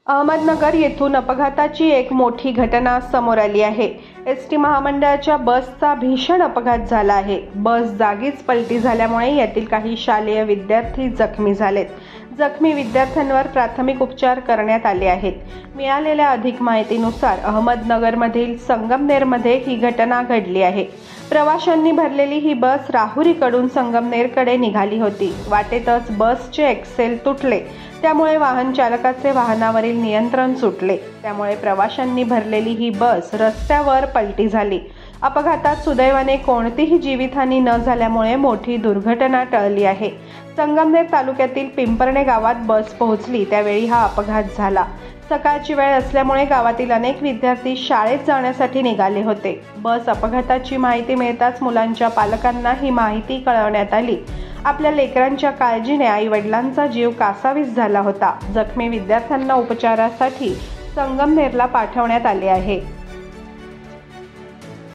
अहमदनगर येथून अपघाताची एक मोठी घटना समोर आली आहे। एसटी महामंडळाच्या बसचा भीषण अपघात झाला आहे। बस जागीच पलटी झाल्यामुळे यातील काही शालेय विद्यार्थी जखमी झालेत। जखमी विद्यार्थ्यांवर प्राथमिक उपचार करण्यात आले आहेत। मिळालेल्या अधिक माहितीनुसार अहमदनगरमधील संगमनेरमध्ये ही घटना घडली आहे। प्रवाशांनी भरलेली ही बस राहुरीकडून संगमनेरकडे निघाली होती। वाटेतच बसचे एक्सेल तुटले, त्यामुळे वाहन चालकाचे वाहनावरील नियंत्रण सुटले। त्यामुळे प्रवाशांनी भरलेली ही बस रस्त्यावर पलटी झाली। अपघातात सुदैवाने कोणतीही जीवितहानी न झाल्यामुळे मोठी दुर्घटना टळली आहे। संगमनेर तालुक्यातील पिंपरणे गावात बस पोहोचली त्यावेळी हा अपघात झाला। सकाळची वेळ असल्यामुळे गावातील अनेक विद्यार्थी शाळेत जाण्यासाठी निघाले होते। बस अपघाताची माहिती मिळताच मुलांच्या पालकांना ही माहिती कळवण्यात आली। आपल्या लेकरांच्या काळजीने आई वडिलांचा जीव कासावीस झाला होता। जखमी विद्यार्थ्यांना उपचारासाठी संगमनेरला पाठवण्यात आले आहे।